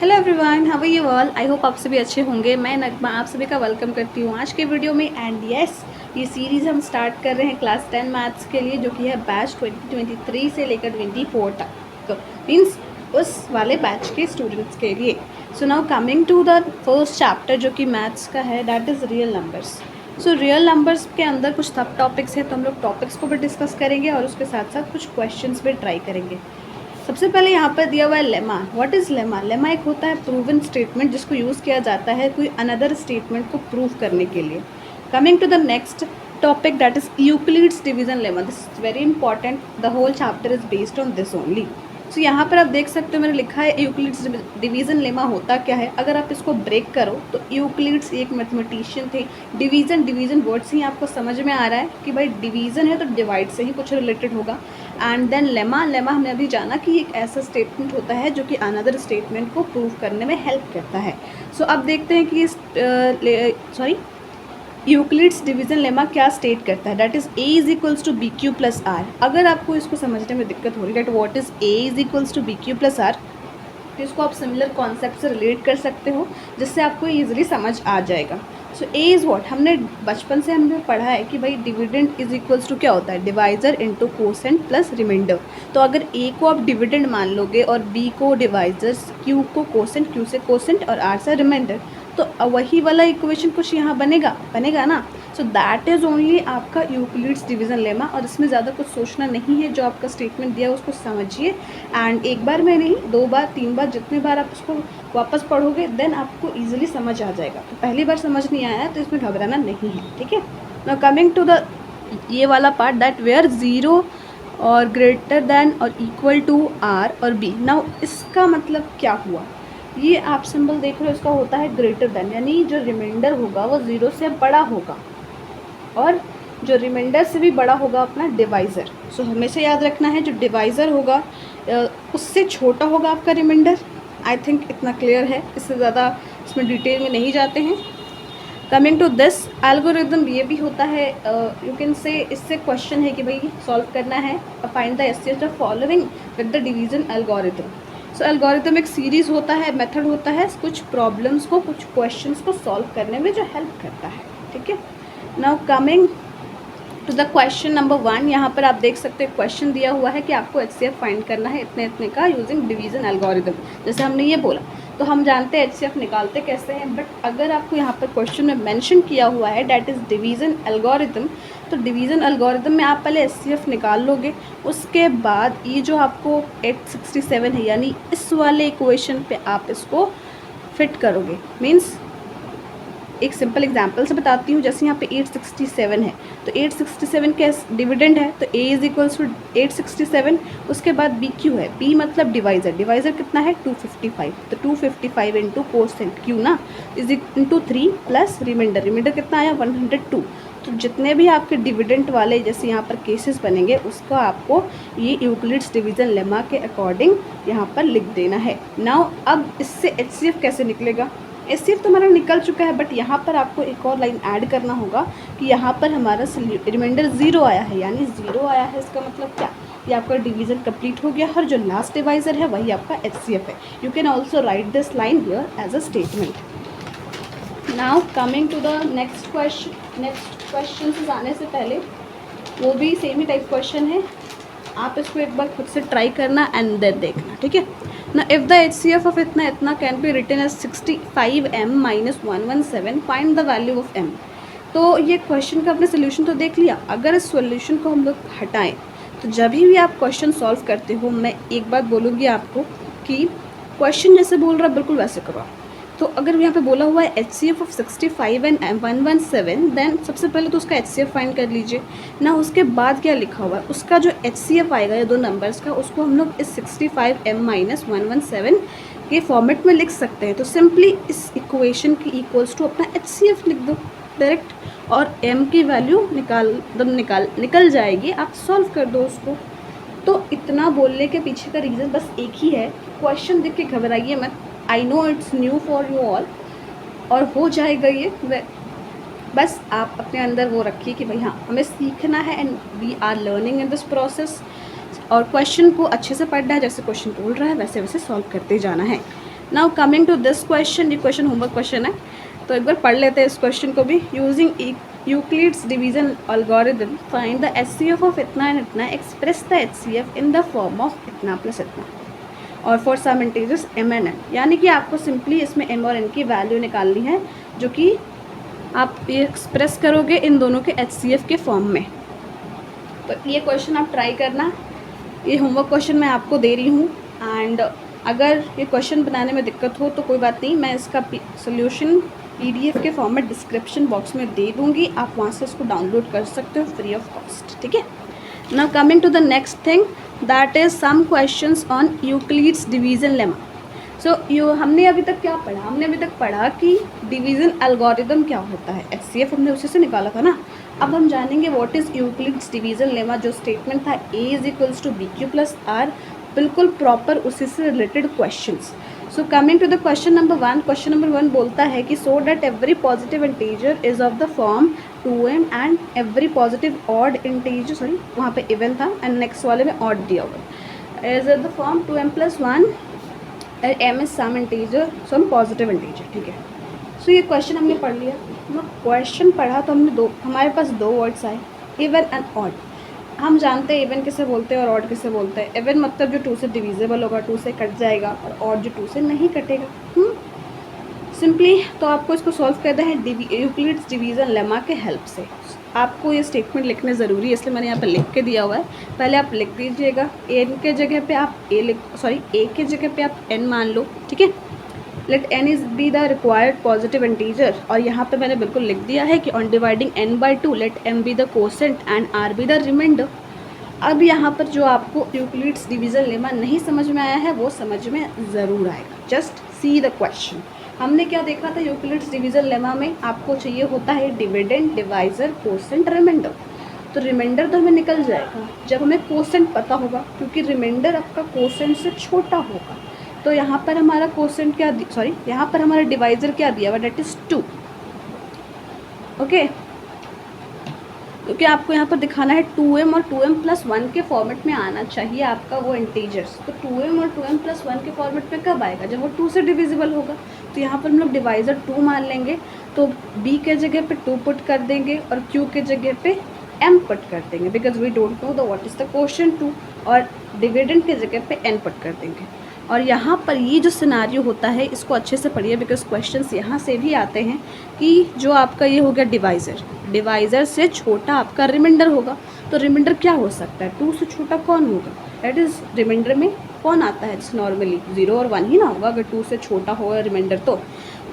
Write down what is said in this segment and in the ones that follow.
Hello everyone, how are you all. I hope आप सभी अच्छे होंगे। मैं नगमा आप सभी का वेलकम करती हूँ आज के वीडियो में। एंड यस, ये सीरीज़ हम स्टार्ट कर रहे हैं क्लास 10 मैथ्स के लिए, जो कि है बैच 2023 से लेकर 24 तक, मीन्स उस वाले बैच के स्टूडेंट्स के लिए। So now coming to the first chapter जो कि मैथ्स का है, that is real numbers. So real numbers के अंदर कुछ सब टॉपिक्स हैं, तो हम लोग टॉपिक्स को भी डिस्कस करेंगे और उसके साथ साथ कुछ क्वेश्चंस भी ट्राई करेंगे। सबसे पहले यहाँ पर दिया हुआ है lemma. What is lemma? Lemma एक होता है प्रूवन स्टेटमेंट जिसको यूज़ किया जाता है कोई अनदर स्टेटमेंट को प्रूव करने के लिए। Coming to the next topic, that is Euclid's division lemma. This is very important, the whole chapter is based on this only. So यहाँ पर आप देख सकते हो मैंने लिखा है यूक्लिड्स डिवीजन लेमा होता क्या है। अगर आप इसको ब्रेक करो तो यूक्लिड्स एक मैथमेटिशियन थे। डिवीजन वर्ड से ही आपको समझ में आ रहा है कि भाई डिवीजन है तो डिवाइड से ही कुछ रिलेटेड होगा। एंड देन लेमा हमने अभी जाना कि एक ऐसा स्टेटमेंट होता है जो कि अनदर स्टेटमेंट को प्रूव करने में हेल्प करता है। सो अब देखते हैं कि यूक्लिड्स डिवीजन लेमा क्या स्टेट करता है। That is a is equals to b q plus r. अगर आपको इसको समझने में दिक्कत हो रही है, that what is a is equals to b q plus r, तो इसको आप सिमिलर कॉन्सेप्ट से रिलेट कर सकते हो जिससे आपको ईजिली समझ आ जाएगा। सो ए इज़ व्हाट, हमने बचपन से हमने पढ़ा है कि भाई डिविडेंड इज इक्वल्स टू क्या होता है, divisor into quotient plus remainder. तो अगर ए को आप डिविडेंड मान लोगे और बी को डिवाइजर, क्यू को कोसेंट, क्यू से कोसेंट और आर से रिमाइंडर, तो वही वाला इक्वेशन कुछ यहाँ बनेगा ना। सो दैट इज़ ओनली आपका यूक्लिड्स डिवीजन लेमा। और इसमें ज़्यादा कुछ सोचना नहीं है, जो आपका स्टेटमेंट दिया है उसको समझिए एंड एक बार में नहीं, 2 बार 3 बार, जितने बार आप उसको वापस पढ़ोगे देन आपको ईजिली समझ आ जाएगा। तो पहली बार समझ नहीं आया तो इसमें घबराना नहीं है, ठीक है। नाउ कमिंग टू द ये वाला पार्ट, दैट वेयर 0 और ग्रेटर देन और इक्वल टू आर और बी। नाउ इसका मतलब क्या हुआ, ये आप सिंबल देख रहे हो, इसका होता है ग्रेटर देन, यानी जो रिमाइंडर होगा वो 0 से बड़ा होगा और जो रिमाइंडर से भी बड़ा होगा अपना डिवाइज़र। सो हमेशा याद रखना है जो डिवाइज़र होगा उससे छोटा होगा आपका रिमाइंडर। आई थिंक इतना क्लियर है, इससे ज़्यादा इसमें डिटेल में नहीं जाते हैं। कमिंग टू दिस एल्गोरिदम, ये भी होता है यू कैन से, इससे क्वेश्चन है कि भाई सॉल्व करना है, find the SCH of following with the division algorithm. So algorithm एक सीरीज़ होता है, मेथड होता है कुछ प्रॉब्लम्स को, कुछ क्वेश्चंस को सॉल्व करने में जो हेल्प करता है, ठीक है। Now coming to the question number 1, यहाँ पर आप देख सकते हैं क्वेश्चन दिया हुआ है कि आपको एचसीएफ फाइंड करना है इतने इतने का यूजिंग डिवीजन एल्गोरिदम। जैसे हमने ये बोला तो हम जानते हैं एचसीएफ निकालते कैसे हैं, बट अगर आपको यहाँ पर क्वेश्चन में मेंशन किया हुआ है डैट इज़ डिवीजन एल्गोरिदम, तो डिवीजन एल्गोरिदम में आप पहले एचसीएफ निकाल लोगे। उसके बाद ये जो आपको 867 है, यानी इस वाले इक्वेशन पे आप इसको फिट करोगे। मीन्स एक सिंपल एग्जांपल से बताती हूँ। जैसे यहाँ पे 867 है, तो 867 के डिविडेंड है, तो a इज इक्वल्स टू 867। उसके बाद बी क्यू है, b मतलब डिवाइज़र कितना है 255, तो 255 इंटू कोसेंट क्यू ना इज इंटू 3 प्लस रिमाइंडर कितना आया 102। तो जितने भी आपके डिविडेंड वाले जैसे यहाँ पर केसेस बनेंगे उसका आपको ये यूक्लिड्स डिवीजन लेमा के अकॉर्डिंग यहाँ पर लिख देना है। नाउ अब इससे एचसीएफ कैसे निकलेगा, एचसीएफ तो हमारा निकल चुका है, बट यहाँ पर आपको एक और लाइन ऐड करना होगा कि यहाँ पर हमारा रिमाइंडर 0 आया है, यानी 0 आया है, इसका मतलब क्या, ये आपका डिवीजन कंप्लीट हो गया और जो लास्ट डिवाइजर है वही आपका एचसीएफ है। You can also write this line here as a statement. Now coming to the next question से जाने से पहले, वो भी सेम ही टाइप क्वेश्चन है, आप इसको एक बार खुद से ट्राई करना एंड देन देखना, ठीक है ना। इफ़ द एचसीएफ ऑफ इतना इतना can be written as 65m minus 117, find the value of m। तो ये क्वेश्चन का अपने सोल्यूशन तो देख लिया। अगर इस सोल्यूशन को हम लोग हटाएं तो जब भी आप क्वेश्चन सॉल्व करते हो, मैं एक बात बोलूँगी आपको कि क्वेश्चन जैसे बोल रहा है बिल्कुल वैसे करो। तो अगर यहाँ पे बोला हुआ है एचसीएफ ऑफ 65 एंड 117, देन सबसे पहले तो उसका एचसीएफ फाइंड कर लीजिए ना। उसके बाद क्या लिखा हुआ है, उसका जो एचसीएफ आएगा ये दो नंबर्स का, उसको हम लोग इस 65m माइनस 117 के फॉर्मेट में लिख सकते हैं। तो सिंपली इस इक्वेशन की इक्वल्स टू अपना एचसीएफ लिख दो डायरेक्ट, और m की वैल्यू निकल जाएगी, आप सॉल्व कर दो उसको। तो इतना बोलने के पीछे का रीज़न बस एक ही है, क्वेश्चन देख के घबराइए मत। I know it's new for you all और हो जाएगा ये, बस आप अपने अंदर वो रखिए कि भाई हाँ हमें सीखना है and we are learning in this process, और क्वेश्चन को अच्छे से पढ़ना है, जैसे क्वेश्चन बोल रहा है वैसे वैसे सॉल्व करते जाना है। Now coming to this question, ये क्वेश्चन होमवर्क क्वेश्चन है, तो एक बार पढ़ लेते हैं इस क्वेश्चन को भी। Using Euclid's division algorithm find the HCF of इतना एंड इतना, express the HCF in the form of इतना प्लस इतना और for some integers m and n। यानी कि आपको सिंपली इसमें m और n की वैल्यू निकालनी है, जो कि आप ये एक्सप्रेस करोगे इन दोनों के HCF के फॉर्म में। तो ये क्वेश्चन आप ट्राई करना, ये होमवर्क क्वेश्चन मैं आपको दे रही हूँ। एंड अगर ये क्वेश्चन बनाने में दिक्कत हो तो कोई बात नहीं, मैं इसका सोल्यूशन PDF के फॉर्म में डिस्क्रिप्शन बॉक्स में दे दूँगी, आप वहाँ से इसको डाउनलोड कर सकते हो फ्री ऑफ कॉस्ट, ठीक है। Now coming to the next thing, that is some questions on Euclid's division lemma. So हमने अभी तक क्या पढ़ा? हमने अभी तक पढ़ा कि डिवीज़न एल्गोरिथम क्या होता है, HCF हमने उसी से निकाला था ना। अब हम जानेंगे what is Euclid's division lemma. जो स्टेटमेंट था A = BQ + R, बिल्कुल प्रॉपर उसी से related questions. So coming to the question number 1, question number 1 बोलता है कि so that every positive integer is of the form 2m and every positive odd integer, sorry वहाँ पे even था and next वाले में ऑड दिया हुआ, is of the form 2m + 1 and m is some integer, some positive integer, ठीक है। सो ये क्वेश्चन हमने पढ़ लिया। क्वेश्चन पढ़ा तो हमने हमारे पास दो वर्ड्स आए, इवन एंड ऑड। हम जानते हैं इवन किसे बोलते हैं और ऑड किसे बोलते हैं। इवन मतलब जो 2 से डिविजिबल होगा, 2 से कट जाएगा, और ऑड जो 2 से नहीं कटेगा। सिंपली तो आपको इसको सॉल्व करना है यूक्लिड्स डिवीज़न लेमा के हेल्प से। आपको ये स्टेटमेंट लिखने ज़रूरी है, इसलिए मैंने यहाँ पर लिख के दिया हुआ है। पहले आप लिख दीजिएगा, n के जगह पे आप a के जगह पे आप n मान लो, ठीक है। Let n is be the required positive integer, और यहाँ पे मैंने बिल्कुल लिख दिया है कि on dividing n/2 let m be the quotient and r be the remainder. अब यहाँ पर जो आपको यूक्लिड्स डिवीज़न लेमा नहीं समझ में आया है वो समझ में ज़रूर आएगा। Just see the question. हमने क्या देखा था यूक्लिड्स डिवीज़न लेमा में? आपको चाहिए होता है डिविडेंड, डिवाइज़र, कोसेंट, रिमाइंडर। तो रिमाइंडर तो हमें निकल जाएगा जब हमें कोसेंट पता होगा, क्योंकि रिमाइंडर आपका कोसेंट से छोटा होगा। तो यहाँ पर हमारा कोसेंट क्या यहाँ पर हमारा डिवाइज़र क्या दिया हुआ, डेट इज़ 2, ओके। क्योंकि आपको यहाँ पर दिखाना है 2m और 2m + 1 के फॉर्मेट में आना चाहिए आपका वो इंटीजर्स। तो 2m और 2m + 1 के फॉर्मेट में कब आएगा? जब वो 2 से डिविजिबल होगा। तो यहाँ पर हम लोग डिवाइज़र 2 मान लेंगे, तो b के जगह पे 2 पुट कर देंगे और q के जगह पे m पुट कर देंगे, because we don't know the what is the quotient 2, और डिविडेंड के जगह पे n पुट कर देंगे। और यहाँ पर ये जो सिनारियो होता है इसको अच्छे से पढ़िए, बिकॉज क्वेश्चंस यहाँ से भी आते हैं कि जो आपका ये हो गया डिवाइज़र से छोटा आपका रिमाइंडर होगा। तो रिमाइंडर क्या हो सकता है? 2 से छोटा कौन होगा? दैट इज़ रिमाइंडर में कौन आता है? नॉर्मली 0 और 1 ही ना होगा, अगर 2 से छोटा होगा रिमाइंडर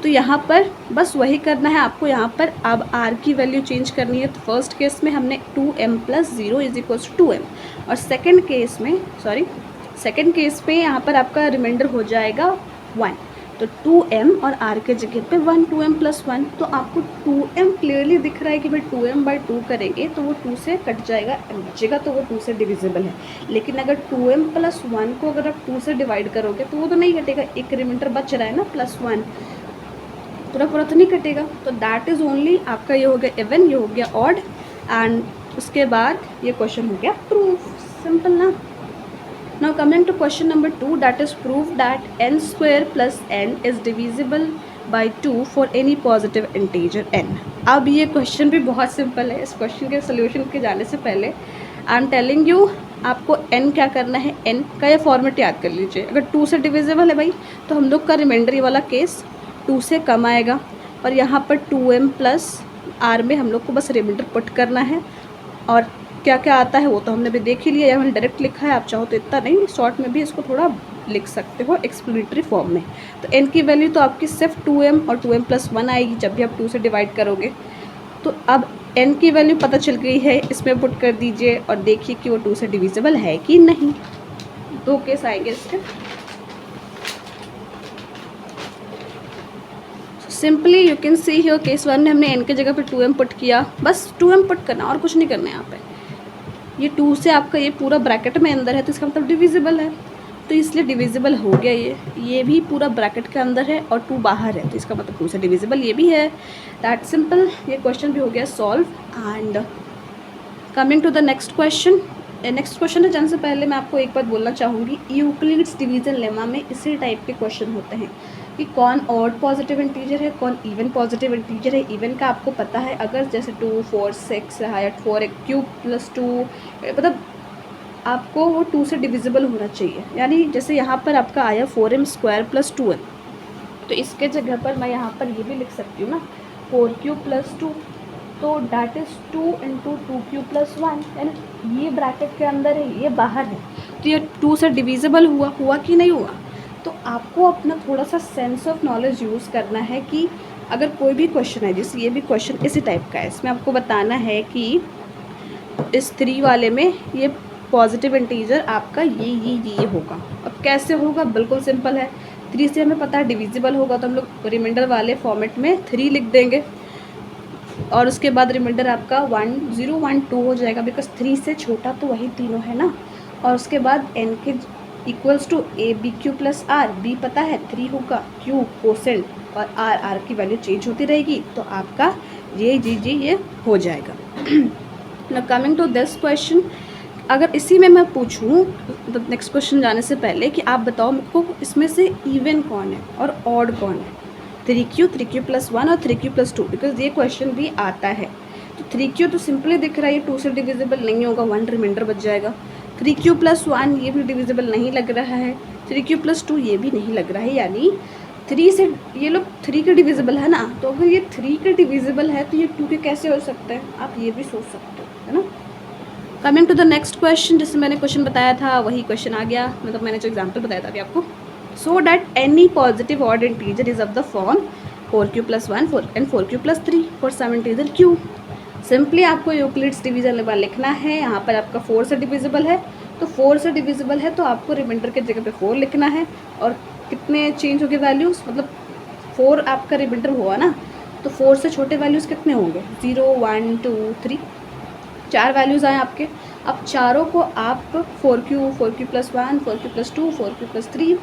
तो यहाँ पर बस वही करना है आपको। यहाँ पर अब r की वैल्यू चेंज करनी है। तो फर्स्ट केस में हमने 2m + 0 = 2m, और सेकेंड केस में यहाँ पर आपका रिमाइंडर हो जाएगा 1। तो 2m और r के जगह पे 1, 2m + 1। तो आपको 2m क्लियरली दिख रहा है कि भाई 2m/2 करेंगे तो वो 2 से कट जाएगा, m बचेगा, तो वो 2 से डिविजिबल है। लेकिन अगर 2m + 1 को अगर आप 2 से डिवाइड करोगे तो वो तो नहीं कटेगा, एक रिमाइंडर बच रहा है ना +1, पूरा तो नहीं कटेगा। तो दैट इज़ ओनली आपका ये हो गया इवन, ये हो गया ऑड, एंड उसके बाद ये क्वेश्चन हो गया प्रूफ। सिंपल ना। Now coming to question number 2, that is prove that n² + n is divisible by 2 for any positive integer n। अब ये क्वेश्चन भी बहुत सिंपल है। इस क्वेश्चन के सोल्यूशन के जाने से पहले आई एम टेलिंग यू, आपको n क्या करना है, n का ये फॉर्मेट याद कर लीजिए। अगर 2 से डिविजिबल है भाई, तो हम लोग का रिमाइंडर वाला केस 2 से कम आएगा, और यहाँ पर 2m + r में हम लोग को बस रिमाइंडर पुट करना है। और क्या क्या आता है वो तो हमने भी देख ही लिया, या हमने डायरेक्ट लिखा है। आप चाहो तो इतना नहीं, शॉर्ट में भी इसको थोड़ा लिख सकते हो एक्सप्लेनेटरी फॉर्म में। तो n की वैल्यू तो आपकी सिर्फ 2m और 2m + 1 आएगी जब भी आप 2 से डिवाइड करोगे। तो अब n की वैल्यू पता चल गई है, इसमें पुट कर दीजिए और देखिए कि वो 2 से डिविजिबल है कि नहीं। 2 केस आएंगे इसके। Simply you can see here case 1 में हमने n के जगह पे 2m पुट किया, बस 2m पुट करना और कुछ नहीं करना है यहाँ पे। ये 2 से आपका ये पूरा ब्रैकेट में अंदर है, तो इसका मतलब डिविजिबल है, तो इसलिए डिविजिबल हो गया। ये भी पूरा ब्रैकेट के अंदर है और 2 बाहर है, तो इसका मतलब 2 से डिविजिबल ये भी है। That simple. ये क्वेश्चन भी हो गया solve. And coming to the next question, next question है, जाने से पहले मैं आपको एक बात बोलना चाहूँगी, यूक्लिड्स डिवीज़न लेमा में इसी टाइप के क्वेश्चन होते हैं कि कौन ऑड पॉजिटिव इंटीजर है, कौन इवन पॉजिटिव इंटीजर है। इवन का आपको पता है, अगर जैसे 2 4 6 है, 4 क्यूब प्लस 2, मतलब आपको वो 2 से डिविजिबल होना चाहिए। यानी जैसे यहाँ पर आपका आया 4m² प्लस 2n, तो इसके जगह पर मैं यहाँ पर ये भी लिख सकती हूँ ना, 4 क्यूब प्लस 2, तो that is 2 into 2 cube plus 1, यानी ये ब्रैकेट के अंदर है, ये बाहर है, तो ये 2 से डिविजिबल हुआ कि नहीं हुआ। तो आपको अपना थोड़ा सा सेंस ऑफ नॉलेज यूज़ करना है कि अगर कोई भी क्वेश्चन है, जैसे ये भी क्वेश्चन इसी टाइप का है, इसमें आपको बताना है कि इस 3 वाले में ये पॉजिटिव इंटीजर आपका ये होगा। अब कैसे होगा, बिल्कुल सिंपल है, 3 से हमें पता है डिविजिबल होगा, तो हम लोग रिमाइंडर वाले फॉर्मेट में 3 लिख देंगे और उसके बाद रिमाइंडर आपका 1 0 1 2 हो जाएगा, बिकॉज 3 से छोटा तो वही तीनों है ना। और उसके बाद n के equals to a b q plus r, b पता है 3 होगा, क्यू कोसेंट, और आर की वैल्यू चेंज होती रहेगी, तो आपका ये हो जाएगा। Now coming to this question, अगर इसी में मैं पूछूं तो नेक्स्ट क्वेश्चन जाने से पहले कि आप बताओ मुझको इसमें से इवन कौन है और ऑड कौन है, 3q प्लस 1 और 3q प्लस 2, बिकॉज ये क्वेश्चन भी आता है। तो 3q तो सिंपली दिख रहा है, 2 से डिविजिबल नहीं होगा, 1 रिमाइंडर बच जाएगा। 3q प्लस 1 ये भी डिविजिबल नहीं लग रहा है, 3q प्लस 2 ये भी नहीं लग रहा है, यानी 3 से ये लोग 3 के डिविजिबल है ना। तो अगर ये 3 के डिविजिबल है तो ये 2 के कैसे हो सकते हैं, आप ये भी सोच सकते हो, है ना। Coming to the next question, जिससे मैंने क्वेश्चन बताया था वही क्वेश्चन आ गया, मतलब मैंने जो एग्जाम्पल बताया था अभी आपको। So that any positive odd integer is of the form 4q plus 1 and 4q plus 3 for some integer q। Simply आपको यूक्लिड्स डिवीजन लेमा लिखना है। यहाँ पर आपका 4 से डिविजिबल है, तो 4 से डिविजिबल है तो आपको रिमाइंडर के जगह पे 4 लिखना है। और कितने चेंज हो गए वैल्यूज़, मतलब 4 आपका रिमाइंडर हुआ ना, तो 4 से छोटे वैल्यूज़ कितने होंगे, 0 1 2 3, 4 वैल्यूज़ आए आपके। अब चारों को आप 4q plus 1 4q plus 2 4q plus 3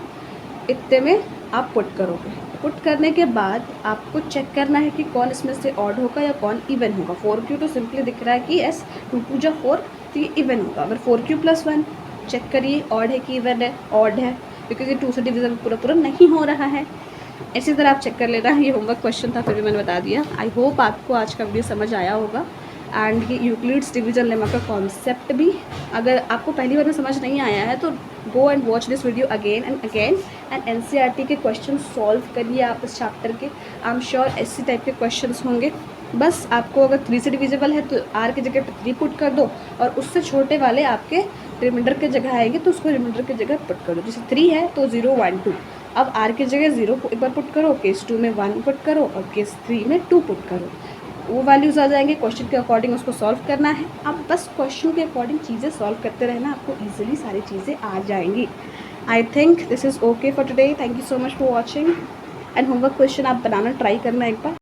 इतने में आप पुट करोगे। पुट करने के बाद आपको चेक करना है कि कौन इसमें से ऑड होगा या कौन इवन होगा। 4q तो सिंपली दिख रहा है कि एस 2 2 जा 4, तो ये इवन होगा। अगर 4q प्लस 1 चेक करिए ऑड है कि इवन है, ऑड है, बिकॉज ये 2 से डिविजन पूरा नहीं हो रहा है। इसी तरह आप चेक कर लेना। ये होमवर्क क्वेश्चन था, फिर भी मैंने बता दिया। आई होप आपको आज का वीडियो समझ आया होगा। एंड ये यूक्लिड्स डिवीजन लेमा का कॉन्सेप्ट भी अगर आपको पहली बार में समझ नहीं आया है तो go and watch this video again and NCERT के क्वेश्चन सॉल्व करिए आप इस चैप्टर के। आई एम श्योर ऐसी टाइप के क्वेश्चंस होंगे। बस आपको अगर 3 से डिविजिबल है तो आर की जगह पर 3 पुट कर दो, और उससे छोटे वाले आपके रिमाइंडर के जगह आएंगे तो उसको रिमाइंडर की जगह पुट कर दो। जैसे 3 है तो 0 1 2, अब आर की जगह 0 एक बार पुट करो, केस 2 में 1 पुट करो और केस 3 में 2 पुट करो, वो वैल्यूज़ आ जाएंगे। क्वेश्चन के अकॉर्डिंग उसको सॉल्व करना है। आप बस क्वेश्चन के अकॉर्डिंग चीज़ें सॉल्व करते रहना, आपको ईजिली सारी चीज़ें आ जाएंगी। I think this is okay for today. Thank you so much for watching. And homework question आप बनाना ट्राई करना एक बार।